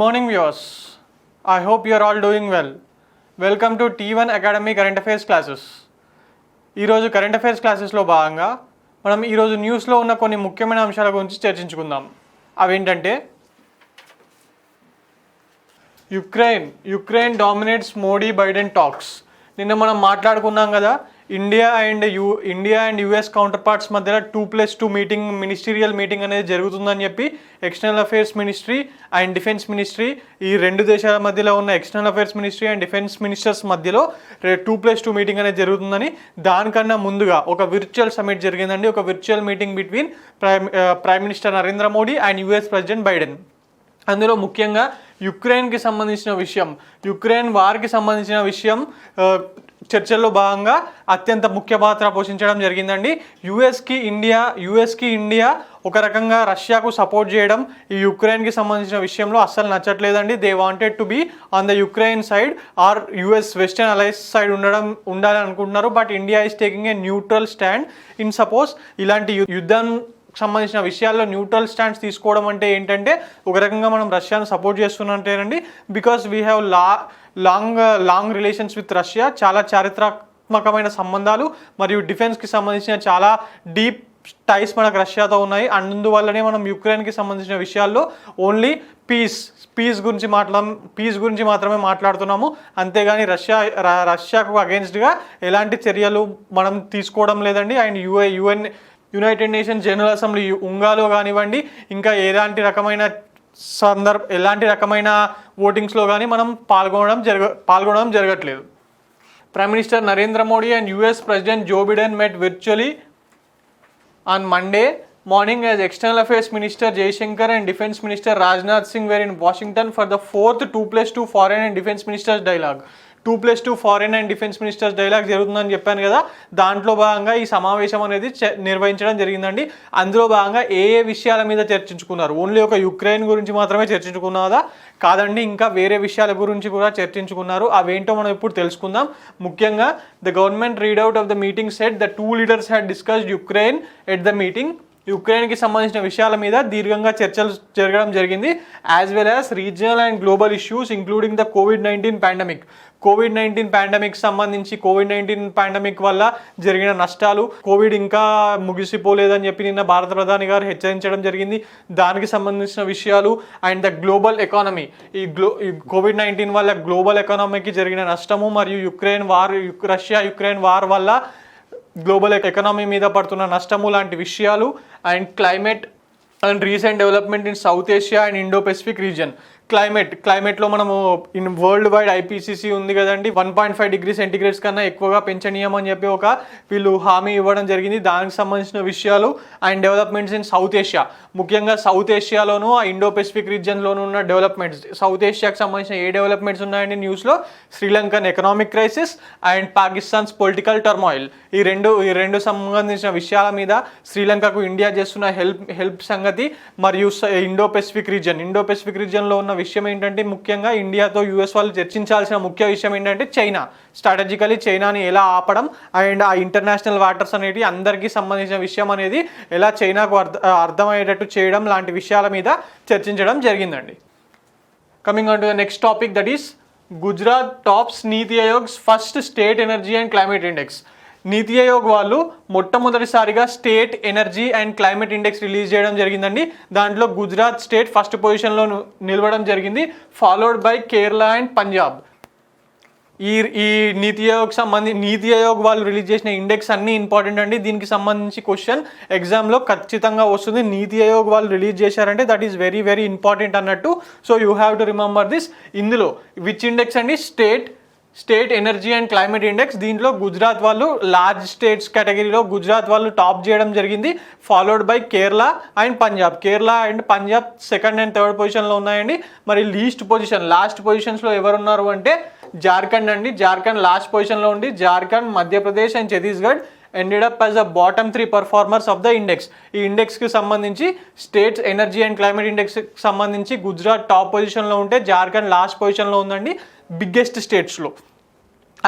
morning viewers. I hope you are all doing well. Welcome to T1 Academy Current Affairs classes. ఈరోజు current affairs క్లాసెస్లో భాగంగా మనం ఈరోజు న్యూస్లో ఉన్న కొన్ని ముఖ్యమైన అంశాల గురించి చర్చించుకుందాం. అవేంటంటే Ukraine dominates Modi Biden talks. నిన్న మనం మాట్లాడుకున్నాం కదా, India and US counter parts మధ్యలో 2+2 మీటింగ్, మినిస్టీరియల్ మీటింగ్ అనేది జరుగుతుందని చెప్పి external affairs ministry and defence ministry, ఈ రెండు దేశాల మధ్యలో ఉన్న external affairs ministry and defence ministers మధ్యలో 2+2 మీటింగ్ అనేది జరుగుతుందని. దానికన్నా ముందుగా ఒక విర్చువల్ సమిట్ జరిగిందండి, ఒక virtual meeting between prime Minister Narendra Modi and US president Biden. అందులో ముఖ్యంగా యుక్రెయిన్కి సంబంధించిన విషయం, యుక్రెయిన్ వార్కి సంబంధించిన విషయం చర్చల్లో భాగంగా అత్యంత ముఖ్య పాత్ర పోషించడం జరిగిందండి. యుఎస్కి ఇండియా ఒక రకంగా రష్యాకు సపోర్ట్ చేయడం ఈ యుక్రెయిన్కి సంబంధించిన విషయంలో అస్సలు నచ్చట్లేదండి. They wanted to be on the Ukraine side or US western alliance side ఉండాలని అనుకుంటున్నారు. But India is taking a neutral stand in suppose ఇలాంటి యుద్ధం సంబంధించిన విషయాల్లో న్యూట్రల్ స్టాండ్స్ తీసుకోవడం అంటే ఏంటంటే ఒక రకంగా మనం రష్యాను సపోర్ట్ చేస్తున్నట్టేనండి. Because we have long relations with Russia, చాలా చారిత్రాత్మకమైన సంబంధాలు మరియు డిఫెన్స్కి సంబంధించిన చాలా డీప్ టైస్ మనకు రష్యాతో ఉన్నాయి. అందువల్లనే మనం యుక్రెయిన్కి సంబంధించిన విషయాల్లో ఓన్లీ పీస్ గురించి మాత్రమే మాట్లాడుతున్నాము. అంతేగాని రష్యాకు అగెన్స్ట్గా ఎలాంటి చర్యలు మనం తీసుకోవడం లేదండి. And United Nations General Assembly ఉంగాలో కానివ్వండి, ఇంకా ఎలాంటి రకమైన ఓటింగ్స్లో కానీ మనం పాల్గొనడం జరగట్లేదు. Prime Minister Narendra Modi and US President Joe Biden met virtually on Monday morning as External Affairs Minister Jaishankar and Defense Minister Rajnath Singh were in Washington for the 4th 2+2 Foreign and Defense Ministers Dialogue. 2+2 foreign and defence ministers dialogue జరుగుతుందని చెప్పాను కదా, దాంట్లో భాగంగా ఈ సమావేశం అనేది నిర్వహించడం జరిగిందండి. అందులో భాగంగా ఏ విషయాల మీద చర్చించుకున్నారు? ఓన్లీ ఒక యుక్రెయిన్ గురించి మాత్రమే చర్చించుకున్నారా? కాదండి, ఇంకా వేరే విషయాల గురించి కూడా చర్చించుకున్నారు. అవేంటో మనం ఇప్పుడు తెలుసుకుందాం. ముఖ్యంగా the government readout of the meeting said the 2 leaders had discussed Ukraine at the meeting. యుక్రెయిన్కి సంబంధించిన విషయాల మీద దీర్ఘంగా చర్చలు జరగడం జరిగింది. As well as regional and global issues including the కోవిడ్-19 సంబంధించి కోవిడ్-19 పాండమిక్ వల్ల జరిగిన నష్టాలు, కోవిడ్ ఇంకా ముగిసిపోలేదని చెప్పి నిన్న భారత ప్రధాని గారు హెచ్చరించడం జరిగింది. దానికి సంబంధించిన విషయాలు అండ్ ద గ్లోబల్ ఎకానమీ, ఈ కోవిడ్-19 వల్ల గ్లోబల్ ఎకానమీకి జరిగిన నష్టము మరియు రష్యా యుక్రెయిన్ వార్ వల్ల గ్లోబల్ ఎకానమీ మీద పడుతున్న నష్టము లాంటి విషయాలు, and climate and recent development in South Asia and Indo Pacific region. క్లైమేట్లో మనము వరల్డ్ వైడ్ ఐపీసీసీ ఉంది కదండి, 1.5 డిగ్రీ సెంటిగ్రేడ్స్ కన్నా ఎక్కువగా పెంచనీయమని చెప్పి వీళ్ళు హామీ ఇవ్వడం జరిగింది. దానికి సంబంధించిన విషయాలు and developments in South Asia, ముఖ్యంగా సౌత్ ఏషియాలోను ఇండో పెసిఫిక్ రీజియన్లోనూ ఉన్న డెవలప్మెంట్స్. సౌత్ ఏషియాకి సంబంధించిన ఏ డెవలప్మెంట్స్ ఉన్నాయండి న్యూస్లో? Sri Lankan economic crisis and Pakistan's political turmoil. ఈ రెండు సంబంధించిన విషయాల మీద శ్రీలంకకు ఇండియా చేస్తున్న హెల్ప్ సంగతి మరియు ఇండో పెసిఫిక్ రీజియన్లో ఉన్న విషయం ఏంటంటే, ముఖ్యంగా ఇండియాతో యుఎస్ వాళ్ళు చర్చించాల్సిన ముఖ్య విషయం ఏంటంటే స్ట్రాటజికలీ చైనాని ఎలా ఆపడం అండ్ ఆ ఇంటర్నేషనల్ వాటర్స్ అనేవి అందరికీ సంబంధించిన విషయం అనేది ఎలా చైనాకు అర్థమయ్యేటట్టు చేయడం లాంటి విషయాల మీద చర్చించడం జరిగిందండి. Coming on to the next topic, that is Gujarat tops NITI Aayog's first state energy and climate index. NITI Aayog వాళ్ళు మొట్టమొదటిసారిగా state energy and climate index release చేయడం జరిగిందండి. దాంట్లో గుజరాత్ స్టేట్ ఫస్ట్ పొజిషన్లో నిలవడం జరిగింది, followed by Kerala and Punjab. ఈ నీతి ఆయోగ్ వాళ్ళు రిలీజ్ చేసిన ఇండెక్స్ అన్నీ ఇంపార్టెంట్ అండి. దీనికి సంబంధించి క్వశ్చన్ ఎగ్జామ్లో ఖచ్చితంగా వస్తుంది. నీతి ఆయోగ్ వాళ్ళు రిలీజ్ చేశారంటే that is very very important అన్నట్టు. So you have to remember this. ఇందులో విచ్ ఇండెక్స్ అండి? State energy and climate index. దీంట్లో గుజరాత్ వాళ్ళు లార్జ్ స్టేట్స్ కేటగిరీలో గుజరాత్ వాళ్ళు టాప్ చేయడం జరిగింది, followed by Kerala and Punjab second and third పొజిషన్లో ఉన్నాయండి. మరి లాస్ట్ పొజిషన్స్లో ఎవరున్నారు అంటే జార్ఖండ్ అండి. జార్ఖండ్ లాస్ట్ పొజిషన్లో ఉండి Jharkhand, Madhya Pradesh and Chhattisgarh ended up as the bottom 3 performers of the index. ఈ ఇండెక్స్కి సంబంధించి స్టేట్స్ ఎనర్జీ అండ్ క్లైమేట్ ఇండెక్స్కి సంబంధించి గుజరాత్ టాప్ పొజిషన్లో ఉంటే జార్ఖండ్ లాస్ట్ పొజిషన్లో ఉందండి బిగ్గెస్ట్ స్టేట్స్లో.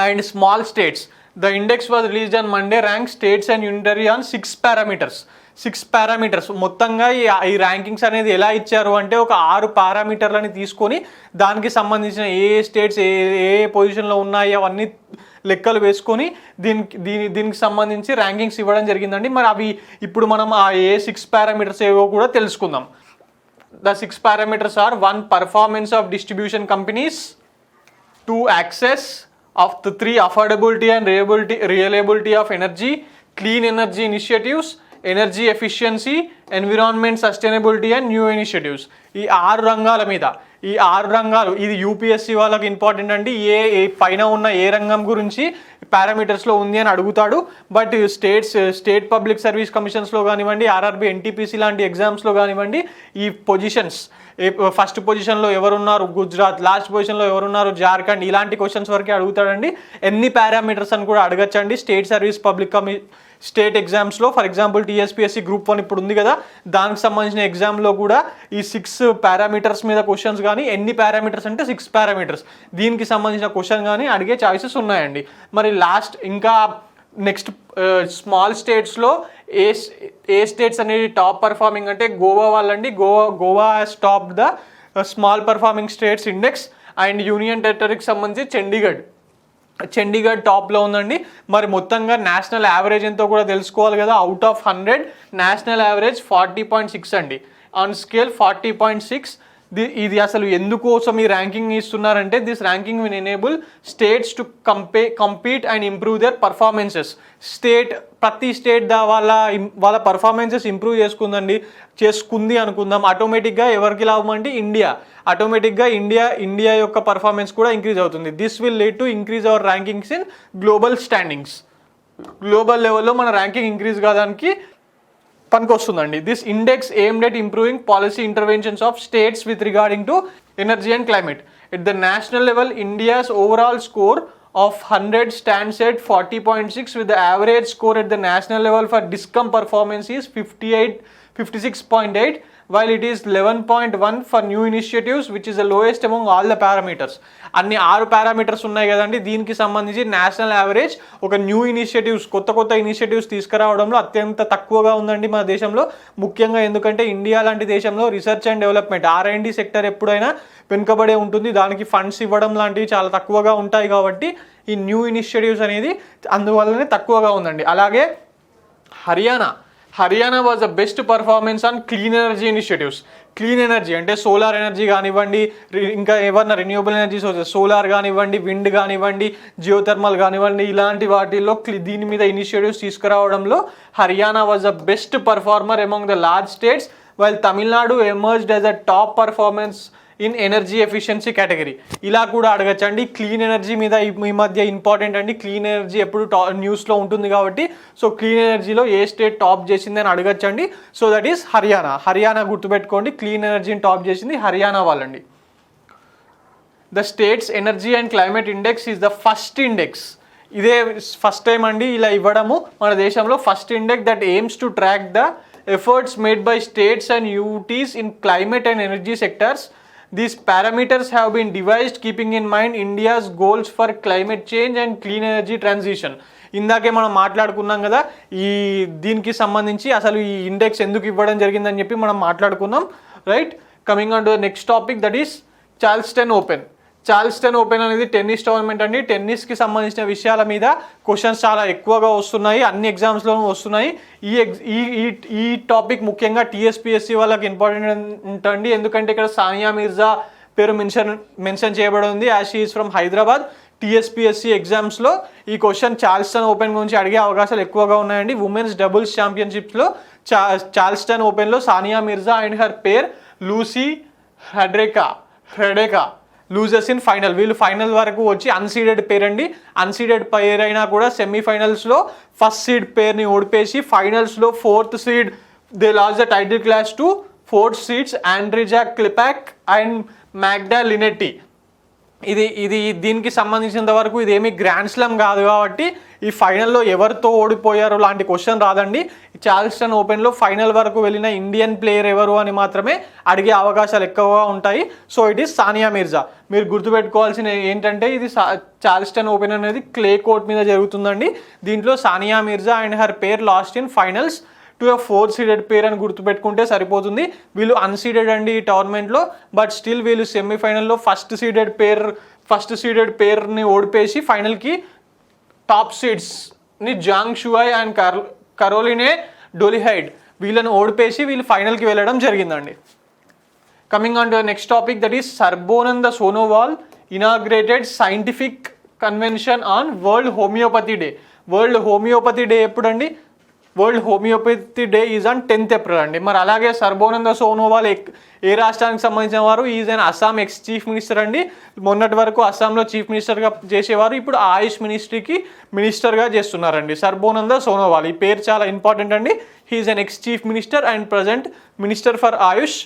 And small states, the index was released on Monday, rank states and unitary on 6 parameters. 6 parameters మొత్తంగా ఈ ర్యాంకింగ్స్ అనేది ఎలా ఇచ్చారు అంటే ఒక 6 పారామీటర్లని తీసుకొని దానికి సంబంధించిన ఏ స్టేట్స్ ఏ పొజిషన్లో ఉన్నాయి అవన్నీ లెక్కలు వేసుకొని దీనికి సంబంధించి ర్యాంకింగ్స్ ఇవ్వడం జరిగిందండి. మరి అవి ఇప్పుడు మనం ఆ ఏ 6 పారామీటర్స్ ఏవో కూడా తెలుసుకుందాం. The 6 parameters are: 1, performance of distribution companies; 2, access; of the 3, affordability and reliability of energy; clean energy initiatives; energy efficiency; environment sustainability and new initiatives. ఈ 6 రంగాల మీద ఈ 6 రంగాలు ఇది యూపీఎస్సీ వాళ్ళకి ఇంపార్టెంట్ అండి. ఏ పైన ఉన్న ఏ రంగం గురించి పారామీటర్స్లో ఉంది అని అడుగుతాడు. బట్ స్టేట్ పబ్లిక్ సర్వీస్ కమిషన్స్లో కానివ్వండి, ఆర్ఆర్బీ ఎన్టీపీసీ లాంటి ఎగ్జామ్స్లో కానివ్వండి, ఈ పొజిషన్స్ ఫస్ట్ పొజిషన్లో ఎవరున్నారు గుజరాత్, లాస్ట్ పొజిషన్లో ఎవరున్నారు జార్ఖండ్, ఇలాంటి క్వశ్చన్స్ వరకే అడుగుతాడండి. ఎన్ని పారామీటర్స్ అని కూడా అడగచ్చండి స్టేట్ సర్వీస్ పబ్లిక్ స్టేట్ ఎగ్జామ్స్లో. ఫర్ ఎగ్జాంపుల్ టీఎస్పీఎస్సీ గ్రూప్ 1 ఇప్పుడు ఉంది కదా, దానికి సంబంధించిన ఎగ్జామ్లో కూడా ఈ 6 పారామీటర్స్ మీద క్వశ్చన్స్ కానీ ఎన్ని పారామీటర్స్ అంటే 6 పారామీటర్స్ దీనికి సంబంధించిన క్వశ్చన్ కానీ అడిగే ఛాయిసెస్ ఉన్నాయండి. మరి లాస్ట్ ఇంకా నెక్స్ట్ స్మాల్ స్టేట్స్లో ఏ స్టేట్స్ అనేది టాప్ పర్ఫార్మింగ్ అంటే గోవా వాళ్ళండి. Goa has top the small performing states index. And union టెరిటరీకి సంబంధించి చండీగఢ్ టాప్లో ఉందండి. మరి మొత్తంగా నేషనల్ యావరేజ్ ఎంతో కూడా తెలుసుకోవాలి కదా. అవుట్ ఆఫ్ 100 నేషనల్ యావరేజ్ 40.6 అండి. On scale 40.6. ఇది అసలు ఎందుకోసం ఈ ర్యాంకింగ్ ఇస్తున్నారంటే this ranking will enable states to compete and improve their performances. ప్రతి స్టేట్ వాళ్ళ పర్ఫార్మెన్సెస్ ఇంప్రూవ్ చేసుకుంది అనుకుందాం. ఆటోమేటిక్గా ఎవరికి లాభం అంటే ఆటోమేటిక్గా ఇండియా యొక్క పర్ఫార్మెన్స్ కూడా ఇంక్రీజ్ అవుతుంది. This will lead to increase our rankings in global standings. Global లెవెల్లో మన ర్యాంకింగ్ ఇంక్రీజ్ కావడానికి పనికొస్తుందండి. This index aimed at improving policy interventions of states with regarding to energy and climate. At the national level India's overall score of 100 stands at 40.6 with the average score at the national level for DISCOM performance is 56.8, while it is 11.1 for new initiatives, which is the lowest among all the parameters. అన్ని 6 parameters ఉన్నాయి కదండి. దీనికి సంబంధించి national average ఒక new initiatives కొత్త initiatives తీసుకురావడంలో అత్యంత తక్కువగా ఉందండి మన దేశంలో. ముఖ్యంగా ఎందుకంటే ఇండియా లాంటి దేశంలో research and development R&D sector ఎప్పుడైనా వెనుకబడే ఉంటుంది. దానికి ఫండ్స్ ఇవ్వడం లాంటివి చాలా తక్కువగా ఉంటాయి కాబట్టి ఈ న్యూ ఇనిషియేటివ్స్ అనేది అందువల్లనే తక్కువగా ఉందండి. అలాగే Haryana was the best performance on clean energy initiatives. Clean energy అంటే సోలార్ ఎనర్జీ కానివ్వండి, ఇంకా ఏమన్నా రెన్యూబుల్ ఎనర్జీ సోర్సెస్ సోలార్ కానివ్వండి, విండ్ కానివ్వండి, జియోథర్మల్ కానివ్వండి, ఇలాంటి వాటిల్లో దీని మీద ఇనిషియేటివ్స్ తీసుకురావడంలో Haryana was the best performer among the large states, while Tamil Nadu emerged as a top performance in energy efficiency category. ఇలా కూడా అడగచ్చండి. క్లీన్ ఎనర్జీ మీద ఈ మధ్య ఇంపార్టెంట్ అండి. క్లీన్ ఎనర్జీ ఎప్పుడు న్యూస్లో ఉంటుంది కాబట్టి సో క్లీన్ ఎనర్జీలో ఏ స్టేట్ టాప్ చేసింది అని అడగచ్చండి. సో దట్ ఈస్ హర్యానా గుర్తుపెట్టుకోండి. క్లీన్ ఎనర్జీని టాప్ చేసింది హర్యానా వాళ్ళండి. The states energy and climate index is the first index. ఇదే ఫస్ట్ టైం అండి ఇలా ఇవ్వడము మన దేశంలో. First index that AIIMS to track the efforts made by states and UTs in climate and energy sectors. These parameters have been devised keeping in mind India's goals for climate change and clean energy transition. ఇందాకే మనం మాట్లాడుకున్నాం కదా దీనికి సంబంధించి అసలు ఈ index ఎందుకు ఇవ్వడం జరిగిందని చెప్పి మనం మాట్లాడుకున్నాం, right. Coming on to the next topic that is Charleston open అనేది టెన్నిస్ టోర్నమెంట్ అండి. టెన్నిస్కి సంబంధించిన విషయాల మీద క్వశ్చన్స్ చాలా ఎక్కువగా వస్తున్నాయి, అన్ని ఎగ్జామ్స్లోనూ వస్తున్నాయి. ఈ టాపిక్ ముఖ్యంగా టీఎస్పీఎస్సీ వాళ్ళకి ఇంపార్టెంట్ అండి. ఎందుకంటే ఇక్కడ సానియా మిర్జా పేరు మెన్షన్ చేయబడి ఉంది. As she is from Hyderabad. TSPSC ఎగ్జామ్స్లో ఈ క్వశ్చన్ చార్ల్స్టన్ ఓపెన్ గురించి అడిగే అవకాశాలు ఎక్కువగా ఉన్నాయండి. ఉమెన్స్ డబుల్స్ ఛాంపియన్షిప్స్లో చార్ల్స్టన్ ఓపెన్లో Sania Mirza and her pair Lucy Hradecka losers in final. వీళ్ళు ఫైనల్ వరకు వచ్చి అన్సీడెడ్ పేర్ అండి. అన్సీడెడ్ పేర్ అయినా కూడా సెమీఫైనల్స్లో ఫస్ట్ సీడ్ పేర్ని ఓడిపేసి ఫైనల్స్లో 4th seed they lost the title clash to 4th seeds Andreja Klepac and Magda Linette. ఇది దీనికి సంబంధించినంత వరకు ఇదేమీ గ్రాండ్ స్లామ్ కాదు కాబట్టి ఈ ఫైనల్లో ఎవరితో ఓడిపోయారో లాంటి క్వశ్చన్ రాదండి. చార్ల్స్టన్ ఓపెన్లో ఫైనల్ వరకు వెళ్ళిన ఇండియన్ ప్లేయర్ ఎవరు అని మాత్రమే అడిగే అవకాశాలు ఎక్కువగా ఉంటాయి. So it is Sania Mirza. మీరు గుర్తుపెట్టుకోవాల్సిన ఏంటంటే ఇది చార్ల్స్టన్ ఓపెన్ అనేది క్లే కోర్ట్ మీద జరుగుతుందండి. దీంట్లో Sania Mirza and her pair lost in finals to a 4 seeded pair అని గుర్తుపెట్టుకుంటే సరిపోతుంది. వీళ్ళు అన్సీడెడ్ అండి ఈ టోర్నమెంట్లో, బట్ స్టిల్ వీళ్ళు సెమీఫైనల్లో ఫస్ట్ సీడెడ్ పేర్ని ఓడిపేసి ఫైనల్కి టాప్ సీడ్స్ని జాంగ్ షువాయ్ అండ్ కరోలినే డోలిహైడ్ వీళ్ళని ఓడిపేసి వీళ్ళు ఫైనల్కి వెళ్ళడం జరిగిందండి. Coming on to the next topic, that is Sarbananda Sonowal inaugurated scientific convention on world homeopathy day. World homeopathy day ఎప్పుడండి? World homeopathy day is on 10th April అండి. మరి అలాగే సర్బోనంద సోనోవాల్ ఏ రాష్ట్రానికి సంబంధించిన వారు? Is an Assam X chief minister అండి. మొన్నటి వరకు అస్సాంలో చీఫ్ మినిస్టర్గా చేసేవారు, ఇప్పుడు ఆయుష్ మినిస్ట్రీకి మినిస్టర్గా చేస్తున్నారండి సర్బోనంద సోనోవాల్. ఈ పేరు చాలా ఇంపార్టెంట్ అండి. He is an ex chief minister and present minister for AYUSH.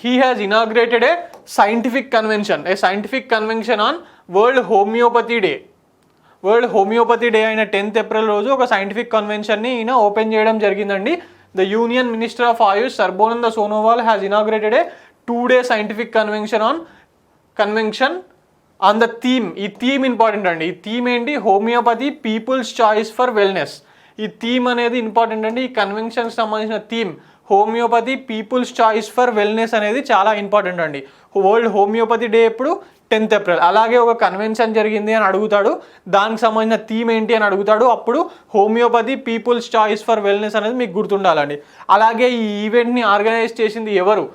He has inaugurated a scientific convention on World Homeopathy Day. World homeopathy day అయిన 10th April రోజు ఒక సైంటిఫిక్ కన్వెన్షన్ని ఈయన ఓపెన్ చేయడం జరిగిందండి. The union minister of AYUSH Sarbananda Sonowal has inaugurated a 2-day scientific convention on the theme. ఈ theme important అండి. ఈ theme ఏంటి? Homeopathy people's choice for wellness. ఈ థీమ్ అనేది ఇంపార్టెంట్ అండి. ఈ కన్వెన్షన్కి సంబంధించిన theme homeopathy people's choice for wellness అనేది చాలా ఇంపార్టెంట్ అండి. వరల్డ్ హోమియోపతి డే ఎప్పుడు? 10th April. అలాగే ఒక కన్వెన్షన్ జరిగింది అని అడుగుతాడు, దానికి సంబంధించిన థీమ్ ఏంటి అని అడుగుతాడు, అప్పుడు homeopathy people's choice for wellness అనేది మీకు గుర్తుండాలండి. అలాగే ఈ ఈవెంట్ని ఆర్గనైజ్ చేసింది ఎవరు?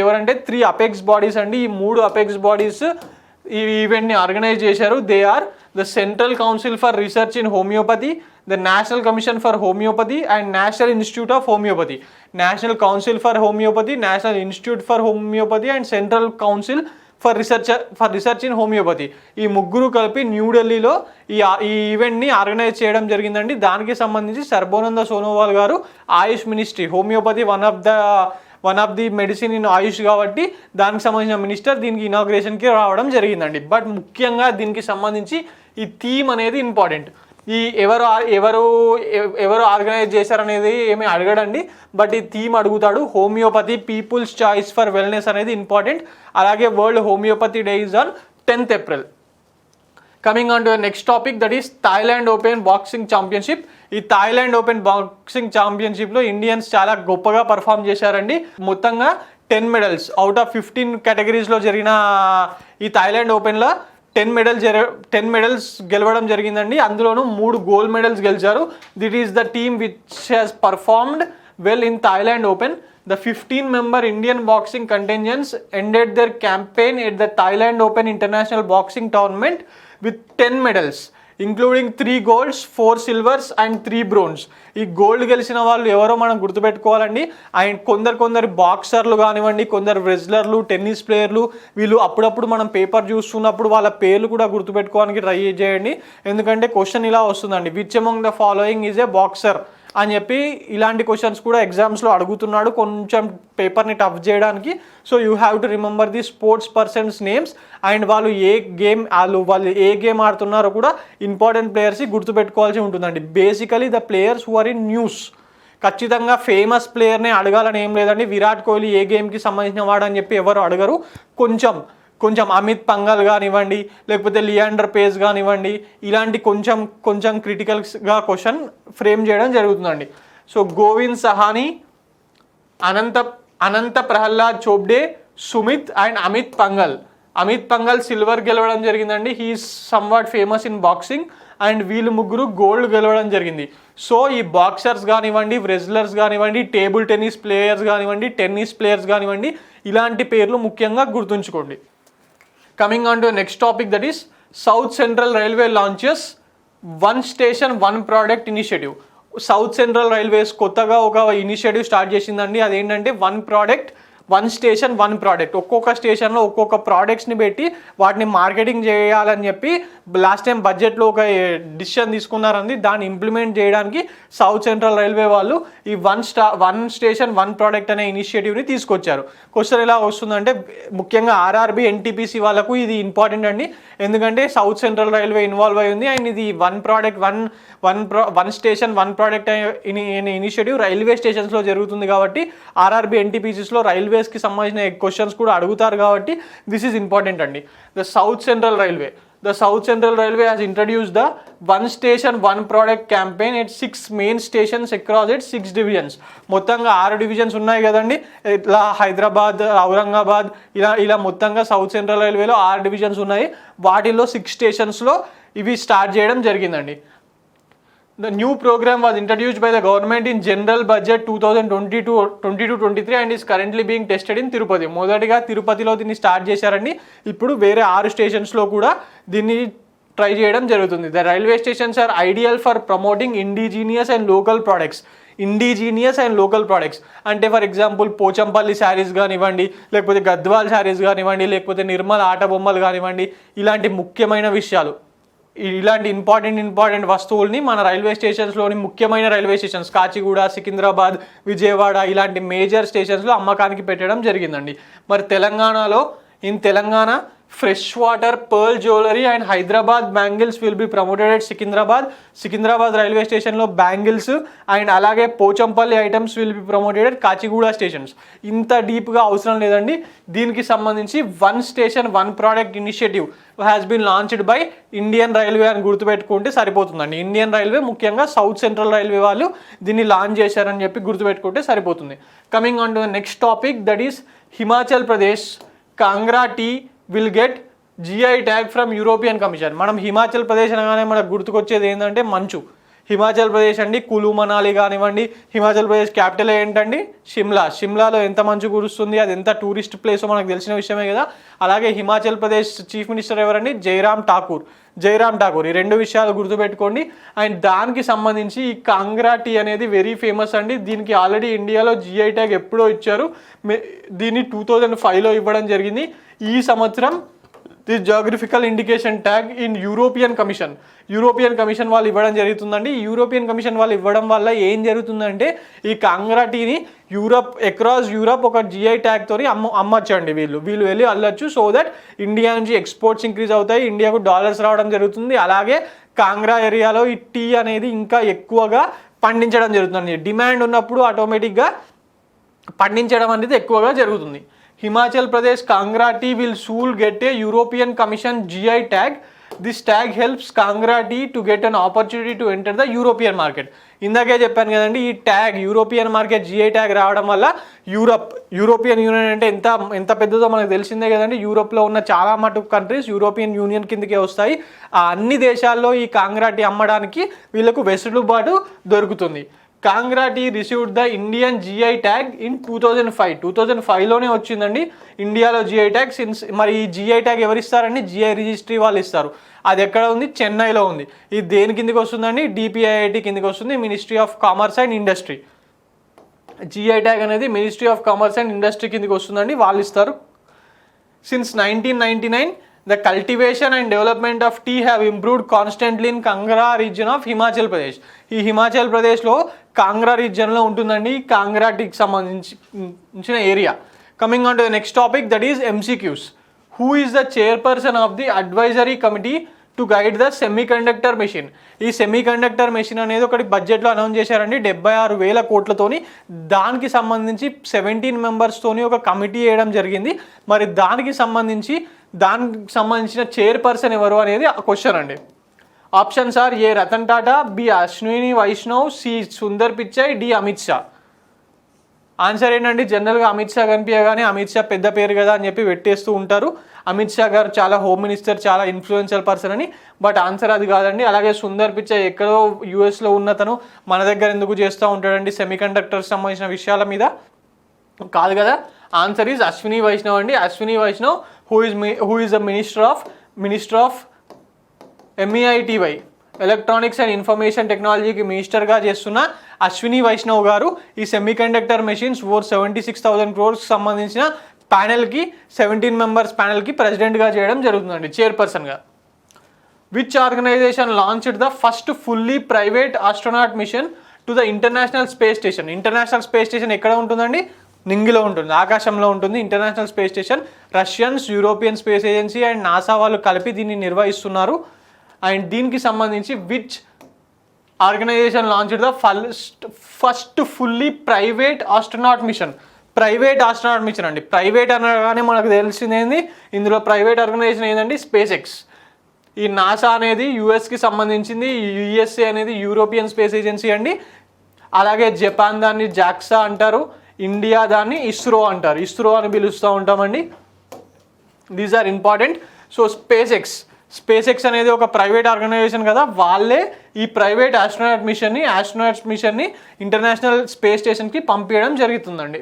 ఎవరంటే 3 అపెక్స్ బాడీస్ అండి. ఈ 3 అపెక్స్ బాడీస్ ఈ ఈవెంట్ని ఆర్గనైజ్ చేశారు. They are the central council for research in homeopathy, the national commission for homeopathy and national institute of homeopathy. National council for homeopathy, national institute for homeopathy and central council for research in homeopathy. ఈ ముగ్గురు కలిపి న్యూఢిల్లీలో ఈ ఈవెంట్ని organise చేయడం జరిగిందండి. దానికి సంబంధించి సర్బోనంద సోనోవాల్ గారు AYUSH ministry, homeopathy one of the medicine in AYUSH కాబట్టి దానికి సంబంధించిన మినిస్టర్ దీనికి ఇనాగ్రేషన్కి రావడం జరిగిందండి. బట్ ముఖ్యంగా దీనికి సంబంధించి ఈ థీమ్ అనేది ఇంపార్టెంట్. ఈ ఎవరు ఆర్గనైజ్ చేశారనేది ఏమీ అడగడండి, బట్ ఈ థీమ్ అడుగుతాడు. Homeopathy people's choice for wellness అనేది ఇంపార్టెంట్. అలాగే world homeopathy day is on 10th April. Coming on to next topic, that is Thailand open boxing championship. ఈ థాయిలాండ్ ఓపెన్ బాక్సింగ్ ఛాంపియన్షిప్లో ఇండియన్స్ చాలా గొప్పగా పర్ఫామ్ చేశారండి. మొత్తంగా 10 మెడల్స్ అవుట్ ఆఫ్ 15 కేటగిరీస్లో జరిగిన ఈ థాయిలాండ్ ఓపెన్లో 10 మెడల్స్ గెలవడం జరిగిందండి. అందులోనూ 3 గోల్డ్ మెడల్స్ గెలిచారు. That is the team which has performed well in Thailand open. The 15-member Indian boxing contingents ended their campaign at the Thailand Open International Boxing Tournament with 10 medals, including 3 golds, 4 silvers and 3 bronze. ఈ gold గెలిచిన వాళ్ళు ఎవరో మనం గుర్తుపెట్టుకోవాలండి. And కొందరు బాక్సర్లు కానివ్వండి, కొందరు రెజ్లర్లు, tennis ప్లేయర్లు, వీళ్ళు అప్పుడప్పుడు మనం పేపర్ చూస్తున్నప్పుడు వాళ్ళ పేర్లు కూడా గుర్తుపెట్టుకోవడానికి ట్రై చేయండి. ఎందుకంటే క్వశ్చన్ ఇలా వస్తుందండి, which among the following is a boxer అని చెప్పి ఇలాంటి క్వశ్చన్స్ కూడా ఎగ్జామ్స్లో అడుగుతున్నాడు కొంచెం పేపర్ని టఫ్ చేయడానికి. So you have to remember the sports persons names and వాళ్ళు ఏ గేమ్ ఆడుతున్నారో కూడా ఇంపార్టెంట్ ప్లేయర్స్ని గుర్తుపెట్టుకోవాల్సి ఉంటుందండి. Basically the players who are in news. ఖచ్చితంగా ఫేమస్ ప్లేయర్నే అడగాలని ఏం లేదండి. విరాట్ కోహ్లీ ఏ గేమ్కి సంబంధించిన వాడు అని చెప్పి ఎవరు అడగరు. కొంచెం అమిత్ పంగల్ కానివ్వండి, లేకపోతే లియాండర్ పేస్ కానివ్వండి, ఇలాంటి కొంచెం క్రిటికల్గా క్వశ్చన్ ఫ్రేమ్ చేయడం జరుగుతుందండి. So Govind Sahani, Anant Prahlad Chopde, Sumit and Amit Panghal silver గెలవడం జరిగిందండి. He is somewhat famous in boxing and వీళ్ళు ముగ్గురు గోల్డ్ గెలవడం జరిగింది. సో ఈ బాక్సర్స్ కానివ్వండి, రెజ్లర్స్ కానివ్వండి, టేబుల్ టెన్నిస్ ప్లేయర్స్ కానివ్వండి, టెన్నిస్ ప్లేయర్స్ కానివ్వండి, ఇలాంటి పేర్లు ముఖ్యంగా గుర్తుంచుకోండి. Coming on to the next topic, that is South Central Railway launches One Station One Product initiative. South Central Railways కొత్తగా ఒక ఇనిషియేటివ్ స్టార్ట్ చేసిందండి. అదేంటంటే 1 product 1 station 1 product. ఒక్కొక్క స్టేషన్లో ఒక్కొక్క ప్రోడక్ట్స్ని పెట్టి వాటిని మార్కెటింగ్ చేయాలని చెప్పి లాస్ట్ టైం బడ్జెట్లో ఒక డిసిషన్ తీసుకున్నారండి. దాన్ని ఇంప్లిమెంట్ చేయడానికి సౌత్ సెంట్రల్ రైల్వే వాళ్ళు ఈ 1 స్టేషన్ 1 ప్రోడక్ట్ అనే ఇనిషియేటివ్ని తీసుకొచ్చారు. క్వశ్చన్ ఎలా వస్తుందంటే ముఖ్యంగా ఆర్ఆర్బి ఎన్టీపీసీ వాళ్ళకు ఇది ఇంపార్టెంట్ అండి. ఎందుకంటే సౌత్ సెంట్రల్ రైల్వే ఇన్వాల్వ్ అయి ఉంది అండ్ ఇది 1 product 1 station 1 product initiative railway స్టేషన్స్లో జరుగుతుంది కాబట్టి ఆర్ఆర్బి ఎన్టీపీసీస్లో రైల్వేస్కి సంబంధించిన క్వశ్చన్స్ కూడా అడుగుతారు కాబట్టి దిస్ ఈజ్ ఇంపార్టెంట్ అండి. The south central railway the South Central Railway has introduced the one station one product campaign at 6 main stations across its 6 divisions. మొత్తంగా 6 divisions ఉన్నాయి కదండి, ఇట్లా హైదరాబాద్, ఔరంగాబాద్, ఇలా మొత్తంగా సౌత్ సెంట్రల్ రైల్వేలో 6 డివిజన్స్ ఉన్నాయి. వాటిల్లో 6 స్టేషన్స్లో ఇవి స్టార్ట్ చేయడం జరిగిందండి. The new program was introduced by the government in General Budget 2022-23 and is currently being tested in Tirupati. మొదటిగా తిరుపతిలో దీన్ని స్టార్ట్ చేశారండి. ఇప్పుడు వేరే 6 స్టేషన్స్లో కూడా దీన్ని ట్రై చేయడం జరుగుతుంది. The railway stations are ideal for promoting indigenous and local products. Indigenous and local products అంటే ఫర్ ఎగ్జాంపుల్ పోచంపల్లి శారీస్ కానివ్వండి, లేకపోతే గద్వాల్ శారీస్ కానివ్వండి, లేకపోతే నిర్మల్ ఆట బొమ్మలు కానివ్వండి, ఇలాంటి ముఖ్యమైన విషయాలు, ఇలాంటి ఇంపార్టెంట్ వస్తువుల్ని మన రైల్వే స్టేషన్స్లోని ముఖ్యమైన రైల్వే స్టేషన్స్ కాచిగూడ, సికింద్రాబాద్, విజయవాడ ఇలాంటి మేజర్ స్టేషన్స్లో అమ్మకానికి పెట్టడం జరిగిందండి. మరి తెలంగాణలో Telangana fresh water, pearl jewellery and Hyderabad bangles will be promoted at Secunderabad railway స్టేషన్లో బ్యాంగిల్స్ అండ్ అలాగే Pochampally items will be promoted at Kacheguda stations. ఇంత డీప్గా అవసరం లేదండి. దీనికి సంబంధించి one station one product initiative has been launched by Indian railway అని గుర్తుపెట్టుకుంటే సరిపోతుందండి. ఇండియన్ రైల్వే ముఖ్యంగా సౌత్ సెంట్రల్ రైల్వే వాళ్ళు దీన్ని లాంచ్ చేశారని చెప్పి గుర్తుపెట్టుకుంటే సరిపోతుంది. Coming on to the next topic, that is Himachal Pradesh Kangra tea will get GI tag from European commission. మనం హిమాచల్ ప్రదేశ్ అనగానే మనకు గుర్తుకొచ్చేది ఏంటంటే మంచు. హిమాచల్ ప్రదేశ్ అండి, కులు మనాలి కానివ్వండి. హిమాచల్ ప్రదేశ్ క్యాపిటల్ ఏంటండి? షిమ్లాలో ఎంత మంచు కురుస్తుంది, అది ఎంత టూరిస్ట్ ప్లేస్ మనకు తెలిసిన విషయమే కదా. అలాగే హిమాచల్ ప్రదేశ్ చీఫ్ మినిస్టర్ ఎవరండి? జైరామ్ ఠాకూర్. ఈ 2 విషయాలు గుర్తుపెట్టుకోండి. అండ్ దానికి సంబంధించి ఈ కాంగ్రా టీ అనేది వెరీ ఫేమస్ అండి. దీనికి ఆల్రెడీ ఇండియాలో జిఐ ట్యాగ్ ఎప్పుడో ఇచ్చారు. దీన్ని 2005లో ఇవ్వడం జరిగింది. ఈ సంవత్సరం the geographical indication tag in European commission వాళ్ళు ఇవ్వడం జరుగుతుందండి. యూరోపియన్ కమిషన్ వాళ్ళు ఇవ్వడం వల్ల ఏం జరుగుతుందంటే ఈ కాంగ్రా టీని అక్రాస్ యూరప్ ఒక జిఐ ట్యాగ్తో అమ్మచ్చండి. వీళ్ళు వెళ్ళి అల్లొచ్చు. సో దట్ ఇండియా నుంచి ఎక్స్పోర్ట్స్ ఇంక్రీజ్ అవుతాయి, ఇండియాకు డాలర్స్ రావడం జరుగుతుంది. అలాగే కాంగ్రా ఏరియాలో ఈ టీ అనేది ఇంకా ఎక్కువగా పండించడం జరుగుతుంది. డిమాండ్ ఉన్నప్పుడు ఆటోమేటిక్గా పండించడం అనేది ఎక్కువగా జరుగుతుంది. Himachal Pradesh Kangra tea will soon get a European Commission GI tag. This tag helps Kangra tea to get an opportunity to enter the European market. ఇందాకే చెప్పాను కదండి, ఈ tag European market GI tag రావడం వల్ల European union అంటే ఎంత పెద్దదో మనకు తెలిసిందే కదండి. యూరోప్లో ఉన్న చాలా మటుకు కంట్రీస్ యూరోపియన్ యూనియన్ కిందకే వస్తాయి. ఆ అన్ని దేశాల్లో ఈ కాంగ్రా టీ అమ్మడానికి వీళ్ళకు వెసులుబాటు దొరుకుతుంది. Kangra tea received the Indian GI tag in 2005లోనే వచ్చిందండి ఇండియాలో జిఐ ట్యాగ్. మరి ఈ జిఐ ట్యాగ్ ఎవరు ఇస్తారండి? జిఐ రిజిస్ట్రీ వాళ్ళు ఇస్తారు. అది ఎక్కడ ఉంది? చెన్నైలో ఉంది. ఇది దేని కిందకి వస్తుందండి? డిపిఐఐటి కిందకి వస్తుంది, ministry of commerce and industry. GI tag అనేది ministry of commerce and industry కిందకి వస్తుందండి, వాళ్ళు ఇస్తారు. Since 1999 the cultivation and development of tea have improved constantly in Kangra region of Himachal Pradesh. ఈ హిమాచల్ ప్రదేశ్లో కాంగ్రా రీజియన్లో ఉంటుందండి కాంగ్రా టీకి సంబంధించిన area. Coming on to the next topic, that is MCQs. Who is the chairperson of the advisory committee to guide the semiconductor machine? ఈ semiconductor machine అనేది ఒకటి బడ్జెట్లో announce చేశారండి 76,000 కోట్లతోని. దానికి సంబంధించి 17 మెంబర్స్తోని ఒక కమిటీ వేయడం జరిగింది. మరి దానికి సంబంధించిన చైర్పర్సన్ ఎవరు అనేది క్వశ్చన్ అండి. Options are A Ratan Tata, B Ashwini Vaishnaw, C Sundar Pichai, D Amit Shah. Answer ఏంటండి? జనరల్గా అమిత్ షా కనిపించగానే అమిత్ షా పెద్ద పేరు కదా అని చెప్పి పెట్టేస్తూ ఉంటారు. అమిత్ షా గారు చాలా హోమ్ మినిస్టర్, చాలా ఇన్ఫ్లుయెన్షియల్ పర్సన్ అని. బట్ ఆన్సర్ అది కాదండి. అలాగే సుందర్ పిచ్చై ఎక్కడో యూఎస్లో ఉన్నతను మన దగ్గర ఎందుకు చేస్తూ ఉంటాడండి సెమీకండక్టర్స్ సంబంధించిన విషయాల మీద? కాదు కదా. ఆన్సర్ ఈజ్ అశ్విని వైష్ణవ్ అండి. Ashwini Vaishnaw who is the minister of MEITY, electronics and information టెక్నాలజీకి మినిస్టర్గా చేస్తున్న అశ్విని వైష్ణవ్ గారు ఈ సెమీకండక్టర్ మెషిన్స్ ఓవర్ 76,000 crores సంబంధించిన ప్యానెల్కి 17 మెంబర్స్ ప్యానెల్కి ప్రెసిడెంట్గా చేయడం జరుగుతుందండి, చైర్పర్సన్గా. Which organisation launched the first fully private astronaut mission to the international space station? International space station ఎక్కడ ఉంటుందండి? నింగిలో ఉంటుంది, ఆకాశంలో ఉంటుంది international space station. Russians, European space agency and NASA వాళ్ళు కలిపి దీన్ని నిర్వహిస్తున్నారు. అండ్ దీనికి సంబంధించి which organisation launched the first fully private astronaut mission? Private astronaut mission అండి. ప్రైవేట్ అనగానే మనకు తెలిసిందేంది, ఇందులో ప్రైవేట్ ఆర్గనైజేషన్ ఏంటండి? SpaceX. ఈ నాసా అనేది యుఎస్కి సంబంధించింది, యుఎస్ఏ అనేది యూరోపియన్ స్పేస్ ఏజెన్సీ అండి. అలాగే జపాన్ దాన్ని జాక్సా అంటారు, ఇండియా దాన్ని ఇస్రో అంటారు, ఇస్రో అని పిలుస్తూ ఉంటామండి. These are important. So SpaceX అనేది ఒక ప్రైవేట్ ఆర్గనైజేషన్ కదా, వాళ్ళే ఈ ప్రైవేట్ ఆస్ట్రోనాట్స్ మిషన్ని ఇంటర్నేషనల్ స్పేస్ స్టేషన్కి పంపించడం జరుగుతుందండి.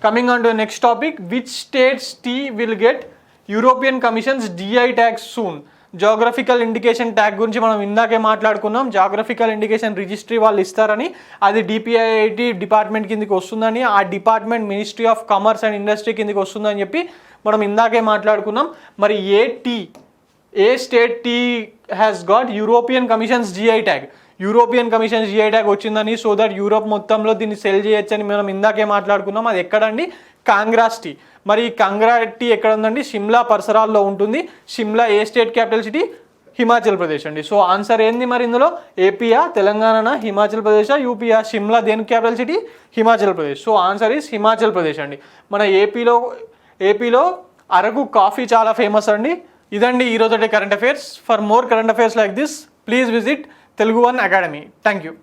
Coming on to next topic, which states tea will get European commissions GI tag soon. Geographical indication tag గురించి మనం ఇందాకే మాట్లాడుకున్నాం. జాగ్రఫికల్ ఇండికేషన్ రిజిస్ట్రీ వాళ్ళు ఇస్తారని, అది డిపిఐఐటి డిపార్ట్మెంట్ కిందకి వస్తుందని, ఆ department ministry of commerce and industry కిందకి వస్తుందని చెప్పి మనం ఇందాకే మాట్లాడుకున్నాం. మరి ఏ state tea has got European commission's GI tag, European commission's GI tag వచ్చిందని, సో దట్ యూరోప్ మొత్తంలో దీన్ని సెల్ చేయొచ్చని మనం ఇందాకే మాట్లాడుకున్నాం. అది ఎక్కడండి? కాంగ్రాస్ టీ. మరి కాంగ్రా టీ ఎక్కడ ఉందండి? షిమ్లా పరిసరాల్లో ఉంటుంది. షిమ్లా ఏ state capital city? Himachal Pradesh అండి. సో ఆన్సర్ ఏంది మరి ఇందులో? ఏపీయా, తెలంగాణ, హిమాచల్ ప్రదేశా, యూపీయా? షిమ్లా దేనికి capital city? Himachal Pradesh. So answer is Himachal Pradesh అండి. మన ఏపీలో అరకు కాఫీ చాలా ఫేమస్ అండి. ఇదండి ఈరోజు current affairs. For more current affairs like this please visit Telugu one academy. Thank you.